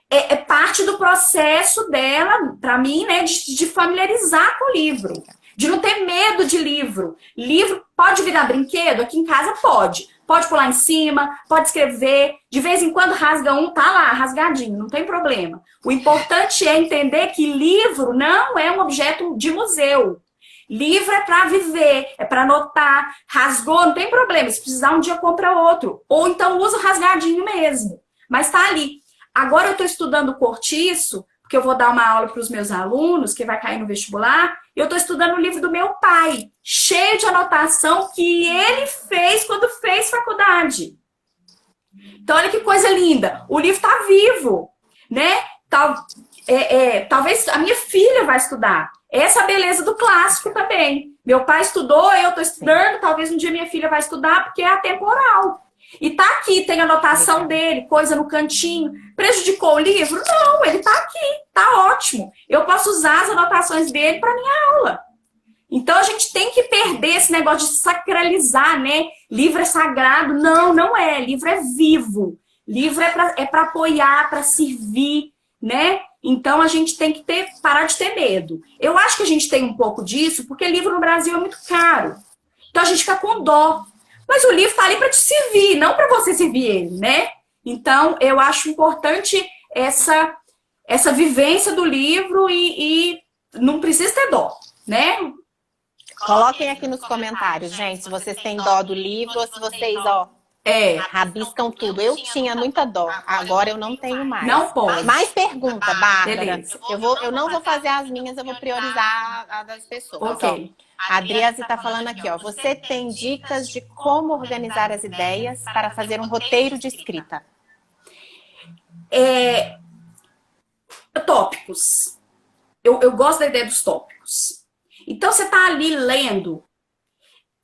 É parte do processo dela, para mim, né, de familiarizar com o livro. De não ter medo de livro. Livro pode virar brinquedo? Aqui em casa pode. Pode pular em cima, pode escrever. De vez em quando rasga um, tá lá, rasgadinho, não tem problema. O importante é entender que livro não é um objeto de museu. Livro é para viver, é para anotar. Rasgou, não tem problema. Se precisar, um dia compra outro. Ou então usa o rasgadinho mesmo. Mas tá ali. Agora eu estou estudando cortiço, porque eu vou dar uma aula para os meus alunos, que vai cair no vestibular. Eu estou estudando o livro do meu pai, cheio de anotação que ele fez quando fez faculdade. Então, olha que coisa linda. O livro está vivo, né? Talvez a minha filha vai estudar. Essa é a beleza do clássico também. Meu pai estudou, eu estou estudando, talvez um dia minha filha vai estudar, porque é atemporal. E tá aqui, tem a anotação dele, coisa no cantinho. Prejudicou o livro? Não, ele tá aqui, tá ótimo. Eu posso usar as anotações dele para minha aula. Então a gente tem que perder esse negócio de sacralizar, né? Livro é sagrado. Não, não é. Livro é vivo. Livro é para apoiar, para servir, né? Então a gente tem que parar de ter medo. Eu acho que a gente tem um pouco disso, porque livro no Brasil é muito caro. Então a gente fica com dó. Mas o livro está ali para te servir, não para você servir ele, né? Então, eu acho importante essa vivência do livro e não precisa ter dó, né? Coloquem aqui nos comentários, gente, se vocês têm dó do livro ou se vocês, rabiscam tudo. Eu tinha muita dó, agora eu não tenho mais. Não pode. Mais pergunta, Bárbara. Beleza. Eu não vou fazer as minhas, eu vou priorizar a das pessoas. Ok. A Adriase está falando aqui, ó. Você tem dicas de como organizar as ideias para fazer um roteiro de escrita? Tópicos. Eu gosto da ideia dos tópicos. Então, você está ali lendo.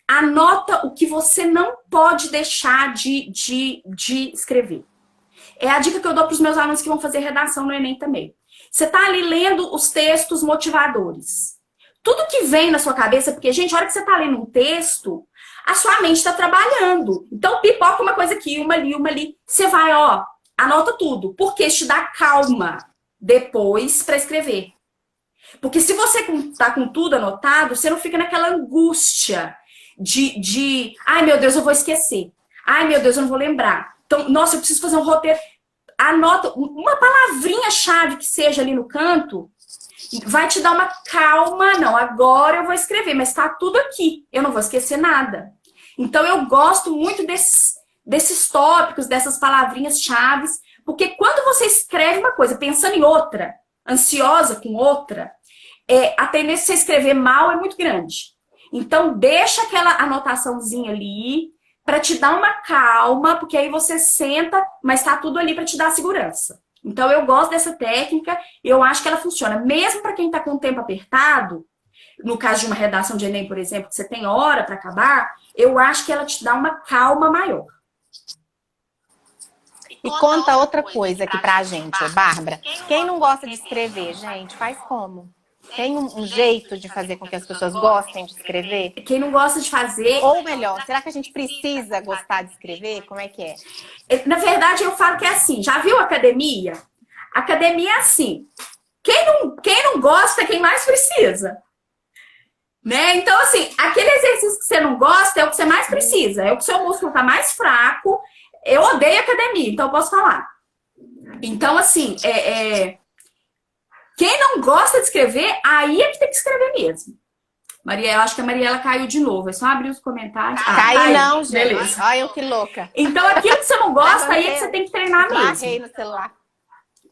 anota o que você não pode deixar de escrever. É a dica que eu dou para os meus alunos que vão fazer redação no Enem também. Você está ali lendo os textos motivadores. Tudo que vem na sua cabeça, porque, gente, a hora que você está lendo um texto, a sua mente está trabalhando. Então, pipoca uma coisa aqui, uma ali, uma ali. Você vai, ó, anota tudo, porque isso te dá calma depois para escrever. Porque se você tá com tudo anotado, você não fica naquela angústia de ai, meu Deus, eu vou esquecer. Ai, meu Deus, eu não vou lembrar. Então, nossa, eu preciso fazer um roteiro. Anota uma palavrinha-chave que seja ali no canto, vai te dar uma calma. Não, agora eu vou escrever, mas tá tudo aqui. Eu não vou esquecer nada. Então, eu gosto muito desses tópicos, dessas palavrinhas-chaves, porque quando você escreve uma coisa pensando em outra, ansiosa com outra, a tendência de você escrever mal é muito grande. Então, deixa aquela anotaçãozinha ali para te dar uma calma, porque aí você senta, mas tá tudo ali para te dar segurança. Então, eu gosto dessa técnica, eu acho que ela funciona. Mesmo para quem tá com o tempo apertado, no caso de uma redação de Enem, por exemplo, que você tem hora para acabar, eu acho que ela te dá uma calma maior. E conta outra coisa aqui pra gente, Bárbara. Quem não gosta de escrever, gente, faz como? Tem um jeito de fazer com que as pessoas gostem de escrever? Quem não gosta de fazer... Ou melhor, será que a gente precisa gostar de escrever? Como é que é? Na verdade, eu falo que é assim. Já viu academia? Academia é assim. Quem não gosta é quem mais precisa. Né? Então, assim, aquele exercício que você não gosta é o que você mais precisa. É o que seu músculo tá mais fraco. Eu odeio academia, então eu posso falar. Então, assim, quem não gosta de escrever, aí é que tem que escrever mesmo. Maria, eu acho que a Mariela caiu de novo. É só abrir os comentários. Caiu não, gente. Beleza. Olha eu que louca. Então, aquilo que você não gosta, aí é que você tem que treinar mesmo. Barrei no celular.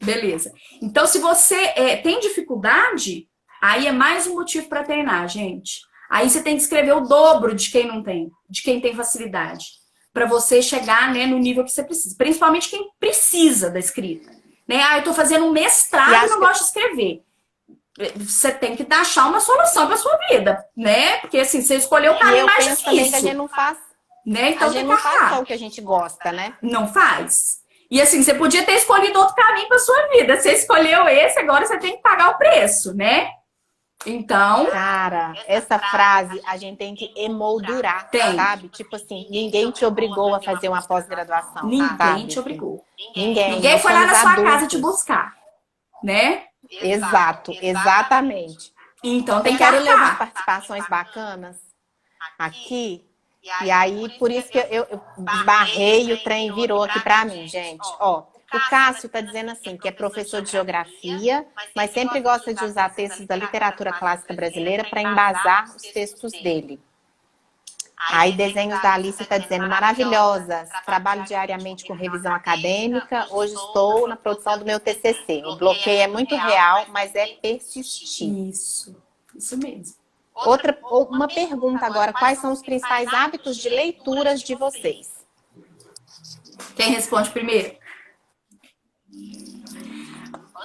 Beleza. Então, se você tem dificuldade, aí é mais um motivo para treinar, gente. Aí você tem que escrever o dobro de quem não tem, de quem tem facilidade. Para você chegar, né, no nível que você precisa. Principalmente quem precisa da escrita. Né? Ah, eu tô fazendo um mestrado e não gosto de escrever. Você tem que achar uma solução para sua vida, né? Porque assim, você escolheu o caminho mais difícil. Também que a gente não faz, né? Então, a gente não faz só o que a gente gosta, né? Não faz. E assim, você podia ter escolhido outro caminho para sua vida. Você escolheu esse, agora você tem que pagar o preço, né? Então... Cara, essa frase a gente tem que emoldurar, sabe? Tipo assim, ninguém te obrigou a fazer uma pós-graduação. Ninguém te obrigou. Ninguém foi lá na sua adultos. casa te buscar, né? Exato, exatamente. Então tem que quero ler umas arcar. participações bacanas aqui. E aí, por isso que eu barrei o trem virou aqui pra mim, gente. Ó, o Cássio tá dizendo assim, que é professor de geografia, mas sempre gosta de usar textos da literatura clássica brasileira para embasar os textos dele. Aí, Desenhos da Alice está dizendo, maravilhosas, trabalho diariamente com revisão acadêmica, hoje estou na produção do meu TCC. O bloqueio é muito real, mas é persistir. Isso mesmo. Uma pergunta agora, quais são os principais hábitos de leituras de vocês? Quem responde primeiro?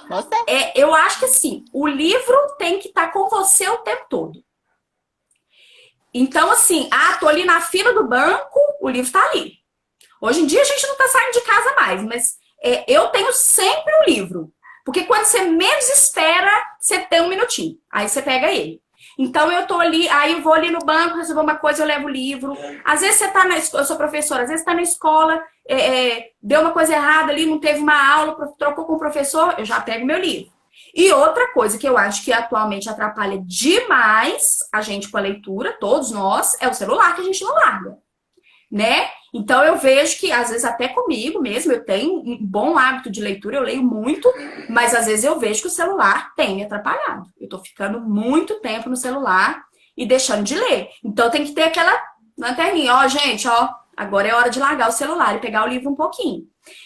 Você? Eu acho que assim, o livro tem que estar com você o tempo todo. Então, assim, tô ali na fila do banco, o livro tá ali. Hoje em dia a gente não tá saindo de casa mais, mas eu tenho sempre um livro. Porque quando você menos espera, você tem um minutinho. Aí você pega ele. Então eu tô ali, aí eu vou ali no banco, resolver uma coisa, eu levo o livro. Às vezes você tá na escola, eu sou professora, às vezes tá na escola, deu uma coisa errada ali, não teve uma aula, trocou com o professor, eu já pego meu livro. E outra coisa que eu acho que atualmente atrapalha demais a gente com a leitura, todos nós, é o celular que a gente não larga, né? Então eu vejo que, às vezes até comigo mesmo, eu tenho um bom hábito de leitura, eu leio muito, mas às vezes eu vejo que o celular tem me atrapalhado. Eu tô ficando muito tempo no celular e deixando de ler. Então tem que ter aquela lanterninha, ó, gente, ó, agora é hora de largar o celular e pegar o livro um pouquinho.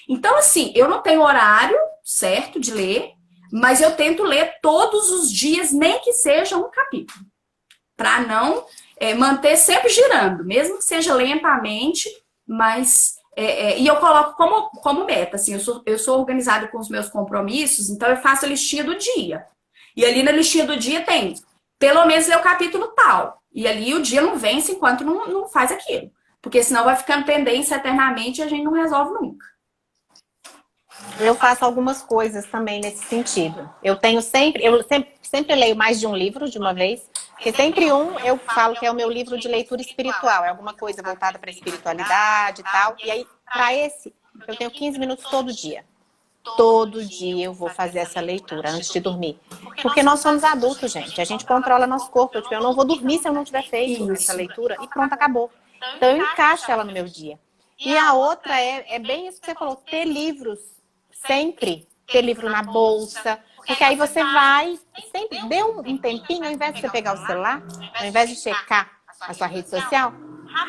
Então, assim, eu não tenho horário certo de ler, mas eu tento ler todos os dias, nem que seja um capítulo. Para não manter sempre girando, mesmo que seja lentamente, mas... e eu coloco como meta, assim, eu sou organizada com os meus compromissos, então eu faço a listinha do dia. E ali na listinha do dia tem pelo menos ler o capítulo tal. E ali o dia não vence enquanto não faz aquilo. Porque senão vai ficando pendência eternamente e a gente não resolve nunca. Eu faço algumas coisas também nesse sentido. Eu sempre leio mais de um livro de uma vez, porque sempre eu falo que é o meu livro de leitura espiritual, é alguma coisa voltada para a espiritualidade e tal. E aí, para esse, eu tenho 15 minutos todo dia. Todo dia eu vou fazer essa leitura antes de dormir. Porque nós somos adultos, gente. A gente controla nosso corpo. Eu não vou dormir se eu não tiver feito essa leitura e pronto, acabou. Então eu encaixo ela no meu dia. E a outra é bem isso que você falou, ter livros. Sempre ter livro na bolsa, porque aí você vai, sempre dê um tempinho, ao invés de você pegar o celular, ao invés de checar a sua rede social,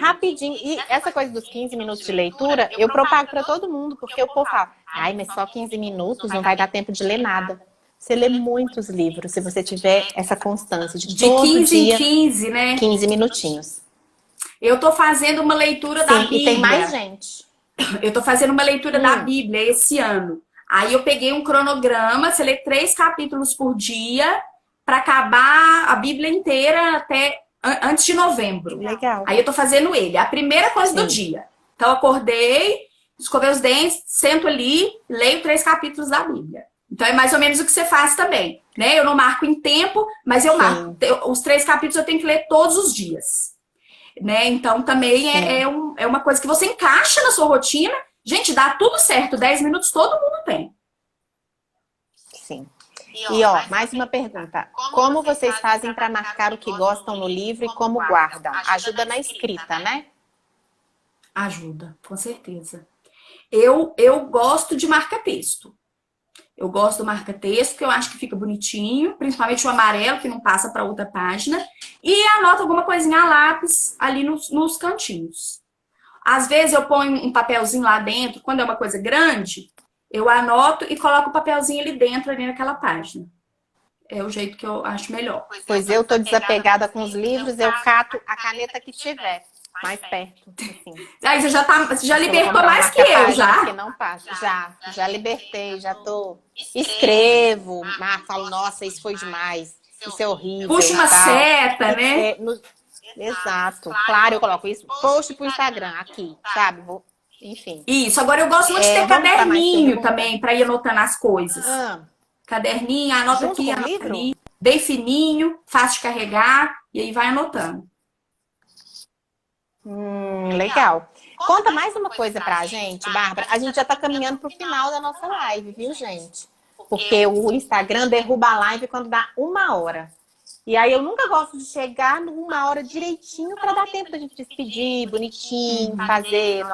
rapidinho. E essa coisa dos 15 minutos de leitura, eu propago para todo mundo, porque o povo fala, ai, mas só 15 minutos não vai dar tempo de ler nada. Você lê muitos livros, se você tiver essa constância de todo 15 dia, em 15, né? 15 minutinhos. Eu tô fazendo uma leitura da Bíblia. E tem mais gente. Eu tô fazendo uma leitura da Bíblia esse ano. Aí eu peguei um cronograma, você lê 3 capítulos por dia para acabar a Bíblia inteira até antes de novembro. Legal. Aí eu tô fazendo ele, a primeira coisa do dia. Então eu acordei, escovei os dentes, sento ali, leio 3 capítulos da Bíblia. Então é mais ou menos o que você faz também, né? Eu não marco em tempo, mas eu marco. Os 3 capítulos eu tenho que ler todos os dias. Né? Então também é uma coisa que você encaixa na sua rotina. Gente, dá tudo certo. 10 minutos todo mundo tem. Sim. E ó, mais uma pergunta. Como vocês fazem para marcar o que gostam no livro e como guardam? Ajuda na escrita, né? Ajuda, com certeza. Eu gosto de marca-texto. Eu gosto do marca-texto, porque eu acho que fica bonitinho, principalmente o amarelo, que não passa para outra página. E anoto alguma coisinha a lápis ali nos cantinhos. Às vezes eu ponho um papelzinho lá dentro, quando é uma coisa grande, eu anoto e coloco o papelzinho ali dentro, ali naquela página. É o jeito que eu acho melhor. Pois eu tô desapegada com os livros, eu cato a caneta que tiver mais perto. Assim. Aí você já libertou mais que eu, já? Que não passa. Já libertei, já tô... Escrevo, falo, nossa, isso foi demais, isso é horrível. Puxa uma seta, né? Exato. Claro, eu coloco isso, post pro Instagram, aqui, sabe? Enfim. Isso, agora eu gosto muito de ter caderninho também, para ir anotando as coisas. Caderninho, anota aqui, anota ali, bem fininho, fácil de carregar, e aí vai anotando. Legal. Conta mais uma coisa pra gente, Bárbara. A gente já tá caminhando pro final da nossa live, viu, gente? Porque o Instagram derruba a live quando dá 1 hora. E aí eu nunca gosto de chegar numa hora direitinho para dar tempo da gente despedir, bonitinho, fazer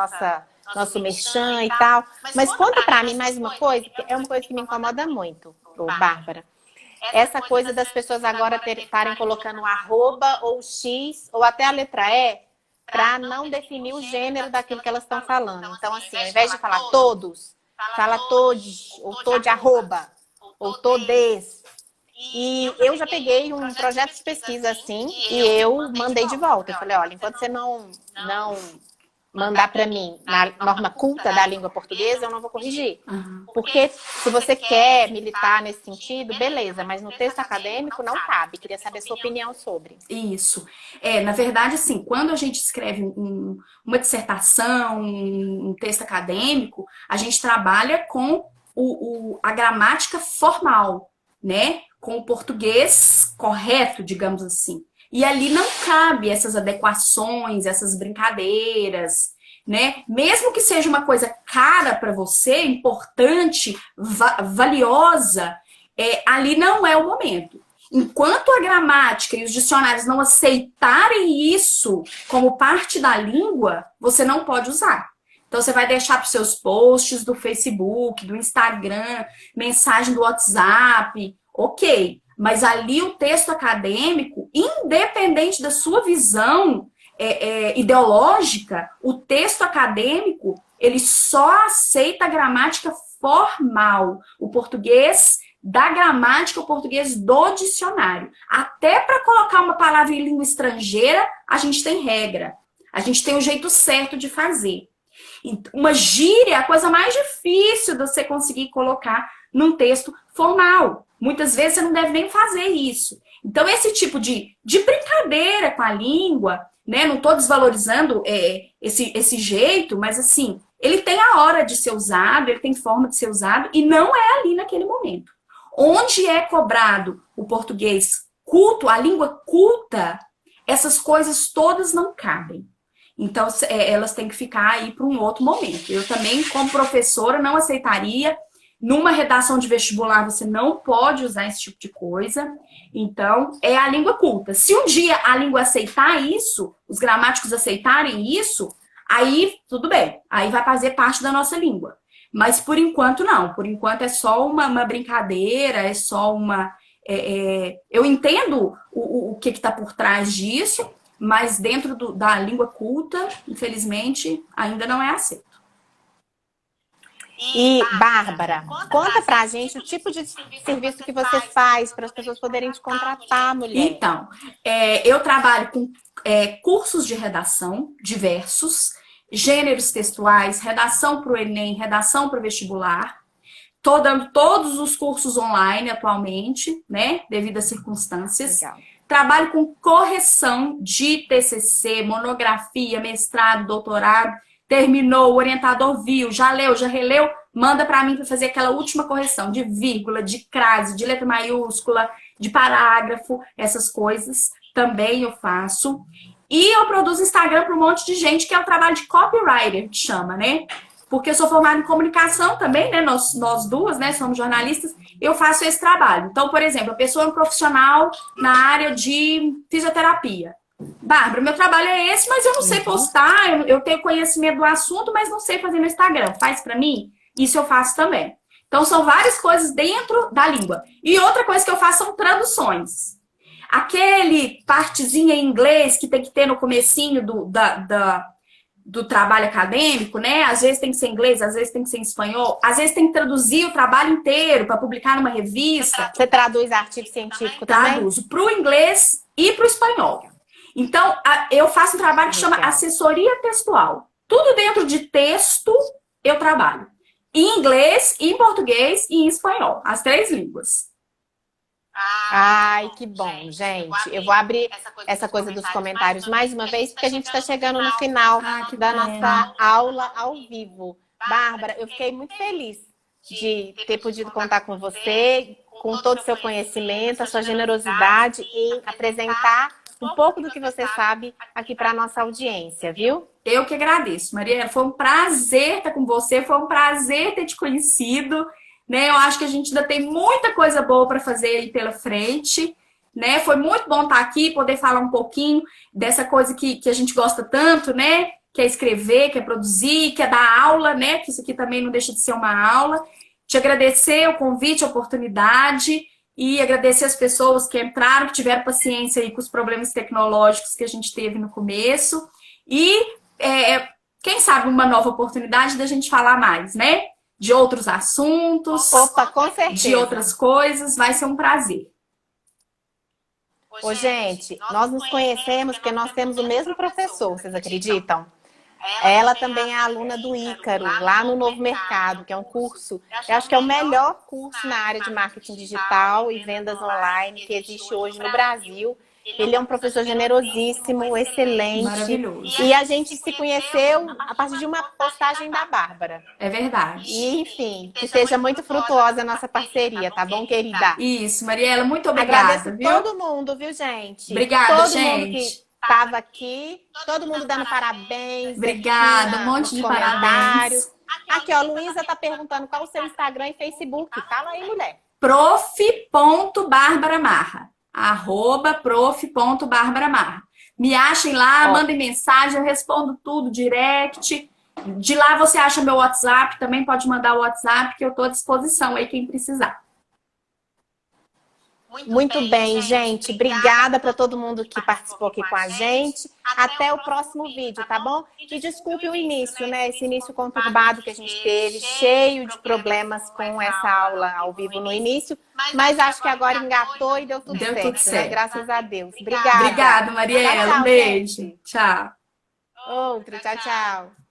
nosso merchan e tal. Mas conta pra mim mais uma coisa, que é uma coisa que me incomoda muito, Bárbara. Essa coisa das pessoas agora estarem colocando arroba ou X ou até a letra E para não definir o gênero daquilo que elas estão falando. Então, assim, ao invés de falar todos, fala todes, ou tode arroba, ou todes. E eu já peguei um projeto de pesquisa assim e eu mandei de volta. Eu falei, olha, enquanto você não mandar para mim na norma culta da língua portuguesa, eu não vou corrigir. Porque se você quer militar nesse sentido, beleza, mas no texto acadêmico não cabe. Queria saber a sua opinião sobre. Isso. Na verdade, assim, quando a gente escreve uma dissertação, um texto acadêmico, a gente trabalha com a gramática formal, né? Com o português correto, digamos assim. E ali não cabe essas adequações, essas brincadeiras, né? Mesmo que seja uma coisa cara para você, importante, valiosa, ali não é o momento. Enquanto a gramática e os dicionários não aceitarem isso como parte da língua, você não pode usar. Então, você vai deixar para os seus posts do Facebook, do Instagram, mensagem do WhatsApp, ok. Mas ali o texto acadêmico, independente da sua visão ideológica, o texto acadêmico, ele só aceita a gramática formal, o português da gramática, o português do dicionário. Até para colocar uma palavra em língua estrangeira, a gente tem regra. A gente tem o jeito certo de fazer. Uma gíria é a coisa mais difícil de você conseguir colocar num texto formal. Muitas vezes você não deve nem fazer isso. Então, esse tipo de brincadeira com a língua, né? Não estou desvalorizando esse jeito, mas assim, ele tem a hora de ser usado, ele tem forma de ser usado, e não é ali naquele momento. Onde é cobrado o português culto, a língua culta, essas coisas todas não cabem. Então, elas têm que ficar aí para um outro momento. Eu também, como professora, não aceitaria. Numa redação de vestibular, você não pode usar esse tipo de coisa. Então, é a língua culta. Se um dia a língua aceitar isso, os gramáticos aceitarem isso, aí tudo bem. Aí vai fazer parte da nossa língua. Mas, por enquanto, não. Por enquanto, é só uma brincadeira, é só uma... eu entendo o que está por trás disso, mas dentro da língua culta, infelizmente, ainda não é aceito. E, Bárbara, conta pra gente o tipo de serviço que você faz para as pessoas poderem te contratar, mulher. Então, eu trabalho com cursos de redação diversos, gêneros textuais, redação para o Enem, redação para o vestibular. Estou dando todos os cursos online atualmente, né, devido às circunstâncias. Legal. Trabalho com correção de TCC, monografia, mestrado, doutorado. Terminou, o orientador viu, já leu, já releu, manda para mim para fazer aquela última correção de vírgula, de crase, de letra maiúscula, de parágrafo, essas coisas também eu faço. E eu produzo Instagram para um monte de gente, que é o trabalho de copywriter, que chama, né? Porque eu sou formada em comunicação também, né? Nós duas, né? Somos jornalistas. Eu faço esse trabalho. Então, por exemplo, a pessoa é um profissional na área de fisioterapia. Bárbara, meu trabalho é esse, mas eu não sei postar, eu tenho conhecimento do assunto, mas não sei fazer no Instagram. Faz para mim? Isso eu faço também. Então, são várias coisas dentro da língua. E outra coisa que eu faço são traduções. Aquele partezinha em inglês que tem que ter no comecinho do trabalho acadêmico, né? Às vezes tem que ser em inglês, às vezes tem que ser em espanhol, às vezes tem que traduzir o trabalho inteiro para publicar numa revista. Você traduz artigo científico também? Traduzo para o inglês e para o espanhol. Então, eu faço um trabalho que chama assessoria textual. Tudo dentro de texto eu trabalho. Em inglês, em português e em espanhol. As 3 línguas. Ai, que bom, gente. Eu vou abrir essa coisa dos comentários mais uma vez, porque a gente está chegando no final da nossa aula ao vivo. Bárbara, eu fiquei muito feliz de ter podido contar com você, com todo o seu conhecimento, a sua generosidade em apresentar um pouco do que você sabe aqui para a nossa audiência, viu? Eu que agradeço, Maria. Foi um prazer estar com você, foi um prazer ter te conhecido, né? Eu acho que a gente ainda tem muita coisa boa para fazer aí pela frente, né? Foi muito bom estar aqui, poder falar um pouquinho dessa coisa que a gente gosta tanto, né? Que é escrever, que é produzir, que é dar aula, né? Que isso aqui também não deixa de ser uma aula. Te agradecer o convite, a oportunidade. E agradecer as pessoas que entraram, que tiveram paciência aí com os problemas tecnológicos que a gente teve no começo. E quem sabe uma nova oportunidade da gente falar mais, né? De outros assuntos. Opa, com certeza. De outras coisas. Vai ser um prazer. Ô, gente, nós nos conhecemos porque nós temos o mesmo professor, vocês acreditam? Ela também é aluna do Ícaro, lá no Novo Mercado, que é um curso, eu acho que é o melhor curso na área de marketing digital e vendas online que existe hoje no Brasil. Ele é um professor generosíssimo, excelente. Maravilhoso. E a gente se conheceu a partir de uma postagem da Bárbara. É verdade. E, enfim, que seja muito frutuosa a nossa parceria, tá bom, querida? Isso, Mariela, muito obrigada, Agradeço viu? todo mundo, viu, gente? Obrigada, todo gente. mundo que estava aqui, todo mundo dando parabéns. Obrigada, aqui um monte de comentários. parabéns. Aqui, ó, Luísa tá perguntando qual o seu Instagram e Facebook. Fala aí, mulher. prof.barbaramarra. @prof.barbaramarra. Me achem lá, mandem mensagem, eu respondo tudo, direct. De lá você acha meu WhatsApp, também pode mandar o WhatsApp, que eu estou à disposição aí, quem precisar. Muito bem, gente. Obrigada para todo mundo que participou aqui com a gente. Até o próximo vídeo, tá bom? E desculpe o início, né? Esse início conturbado que a gente teve, cheio de problemas com essa aula ao vivo no início. Mas acho que agora engatou e deu tudo certo, né? Graças a Deus. Obrigada. Obrigada, Mariela. Tchau, tchau, um beijo. gente. Tchau. Outro. Tchau, tchau.